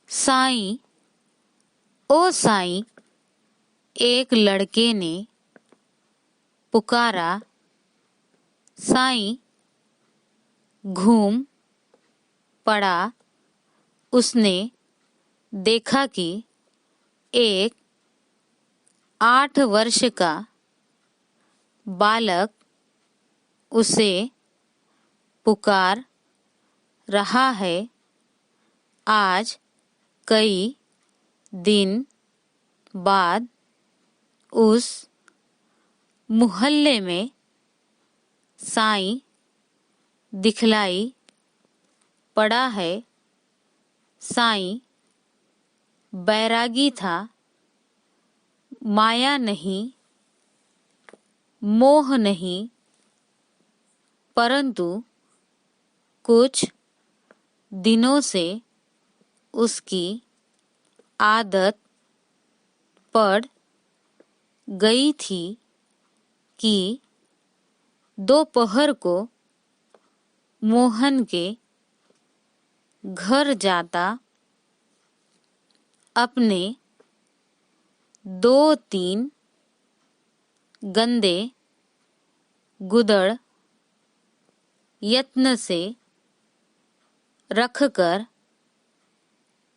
साईं, ओ साईं, एक लड़के ने पुकारा। साईं घूम पड़ा। उसने देखा कि एक 8 वर्ष का बालक उसे पुकार रहा है। आज कई दिन बाद उस मोहल्ले में साईं दिखलाई पड़ा है। साईं बैरागी था। माया नहीं, मोह नहीं, परंतु कुछ दिनों से उसकी आदत पड़ गई थी कि दोपहर को मोहन के घर जाता, अपने 2-3 गंदे गुदड़ यत्न से रखकर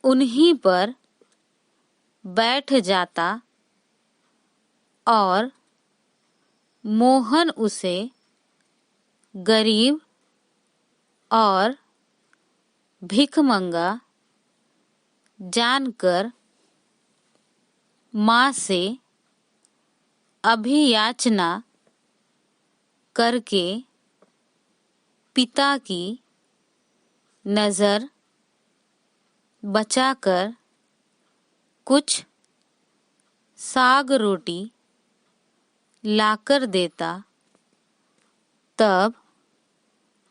उन्हीं पर बैठ जाता और मोहन उसे गरीब और भिखमंगा जानकर माँ से अभियाचना करके पिता की नज़र बचाकर कुछ साग रोटी लाकर देता। तब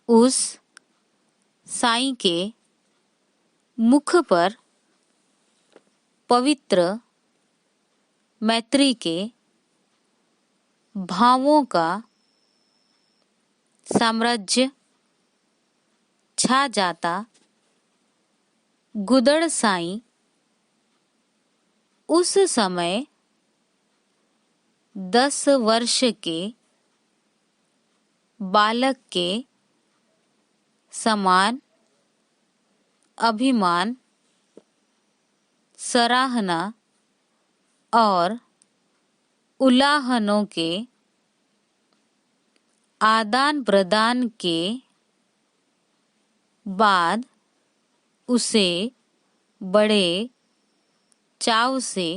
उस साईं के मुख पर पवित्र मैत्री के भावों का साम्राज्य छा जाता। गुदड़ साईं उस समय 10 वर्ष के बालक के समान अभिमान, सराहना और उलाहनों के आदान प्रदान के बाद उसे बड़े चाव से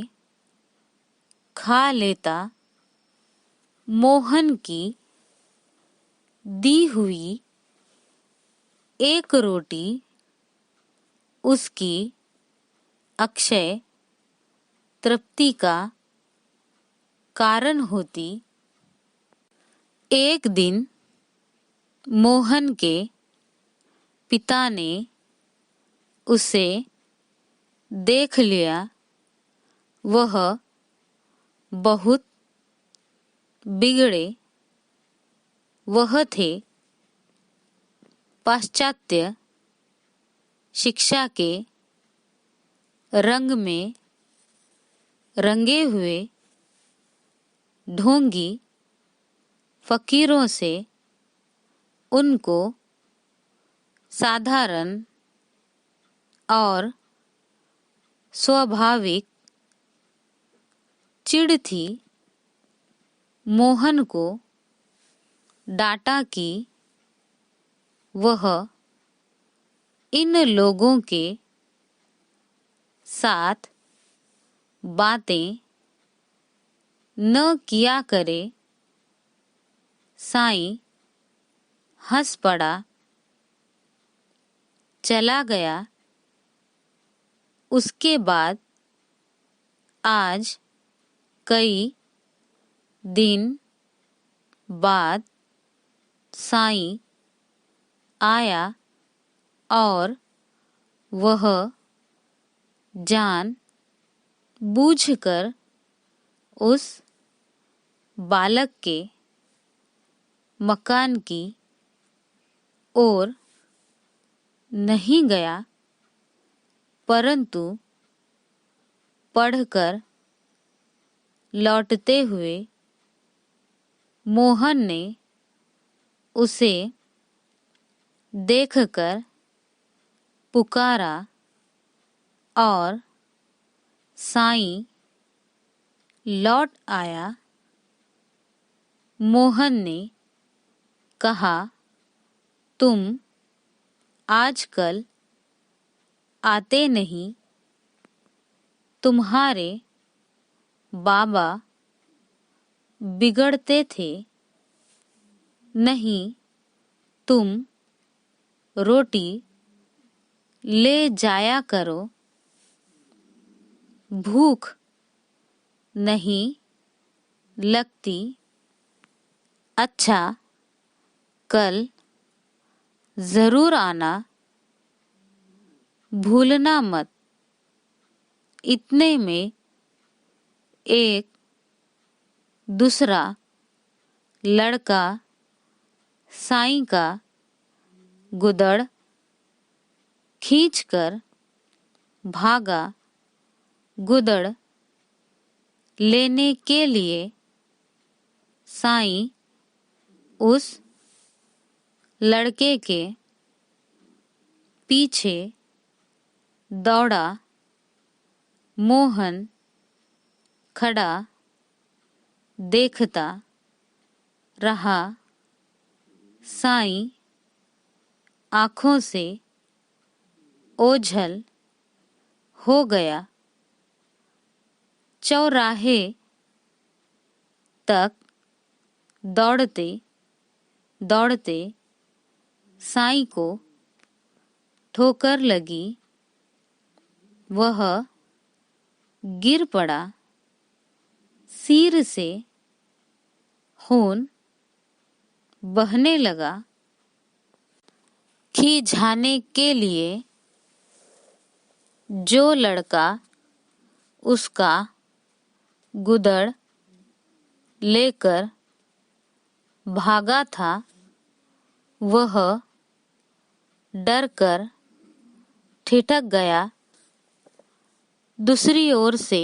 खा लेता। मोहन की दी हुई एक रोटी उसकी अक्षय तृप्ति का कारण होती। एक दिन मोहन के पिता ने उसे देख लिया। वह बहुत बिगड़े। वह थे पाश्चात्य शिक्षा के रंग में रंगे हुए ढोंगी फकीरों से उनको साधारण और स्वाभाविक चिढ़ थी। मोहन को डांटा कि वह इन लोगों के साथ बातें न किया करे। साईं हंस पड़ा, चला गया। उसके बाद आज कई दिन बाद साईं आया और वह जान बूझकर उस बालक के मकान की ओर नहीं गया। परंतु पढ़कर लौटते हुए मोहन ने उसे देखकर पुकारा और साईं लौट आया। मोहन ने कहा, तुम आजकल आते नहीं। तुम्हारे बाबा बिगड़ते थे। नहीं, तुम रोटी ले जाया करो। भूख नहीं लगती। अच्छा, कल जरूर आना, भूलना मत। इतने में एक दूसरा लड़का साईं का गुदड़ खींचकर भागा। गुदड़ लेने के लिए साईं उस लड़के के पीछे दौड़ा। मोहन खड़ा देखता रहा। साईं आंखों से ओझल हो गया। चौराहे तक दौड़ते दौड़ते साईं को ठोकर लगी। वह गिर पड़ा। सिर से खून बहने लगा। खिंचाने के लिए जो लड़का उसका गुदड़ लेकर भागा था, वह डरकर ठिठक गया। दूसरी ओर से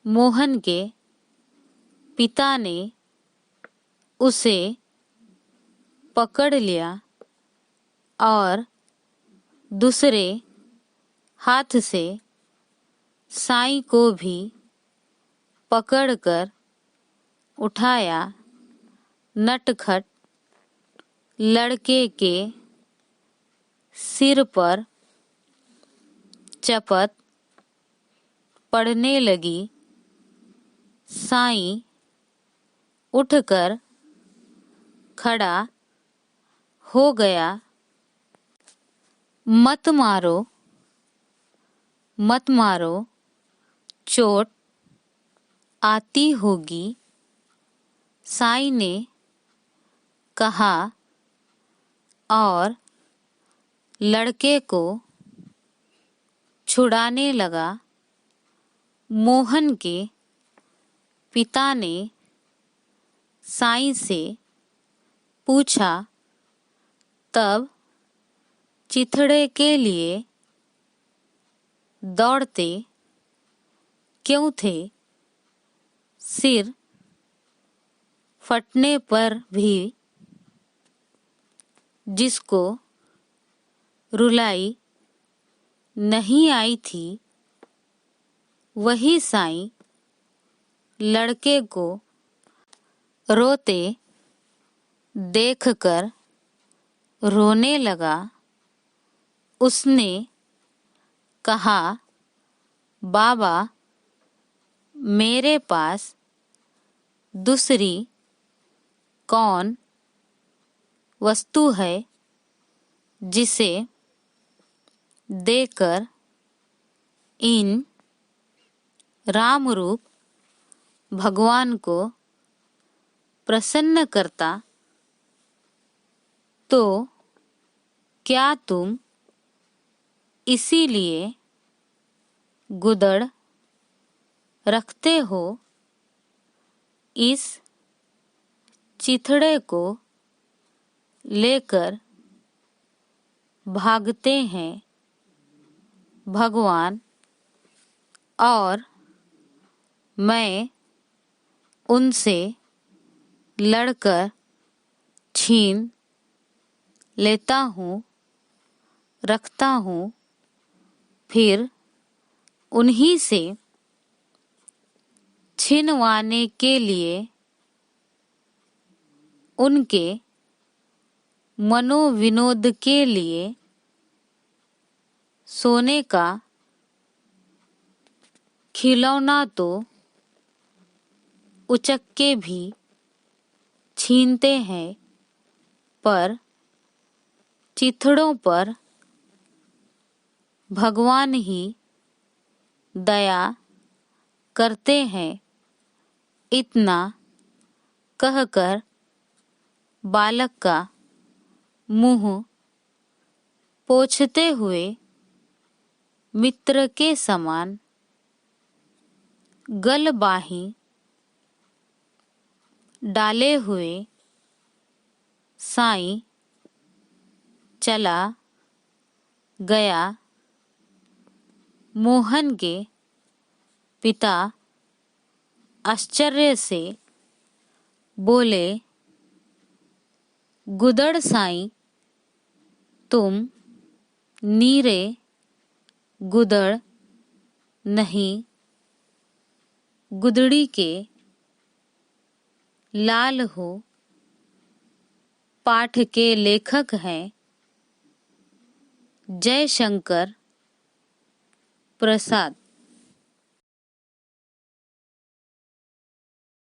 मोहन के पिता ने उसे पकड़ लिया और दूसरे हाथ से साईं को भी पकड़कर उठाया। नटखट लड़के के सिर पर चपत पड़ने लगी। साईं उठकर खड़ा हो गया। मत मारो, मत मारो, चोट आती होगी, साईं ने कहा और लड़के को छुड़ाने लगा। मोहन के पिता ने साईं से पूछा, तब चिथड़े के लिए दौड़ते क्यों थे? सिर फटने पर भी जिसको रुलाई नहीं आई थी, वही साईं लड़के को रोते देखकर रोने लगा। उसने कहा, बाबा, मेरे पास दूसरी कौन वस्तु है जिसे देकर इन रामरूप भगवान को प्रसन्न करता? तो क्या तुम इसीलिए गुदड़ रखते हो? इस चिथड़े को लेकर भागते हैं भगवान और मैं उनसे लड़कर छीन लेता हूँ, रखता हूँ, फिर उन्हीं से छिनवाने के लिए उनके मनोविनोद के लिए सोने का खिलौना तो उचक्के भी छीनते हैं, पर चिथड़ों पर भगवान ही दया करते हैं। इतना कहकर बालक का मुंह पोंछते हुए मित्र के समान गलबाही डाले हुए साईं चला गया। मोहन के पिता आश्चर्य से बोले, गुदड़ साईं, तुम नीरे गुदड़ नहीं, गुदड़ी के लाल हो। पाठ के लेखक हैं जयशंकर प्रसाद।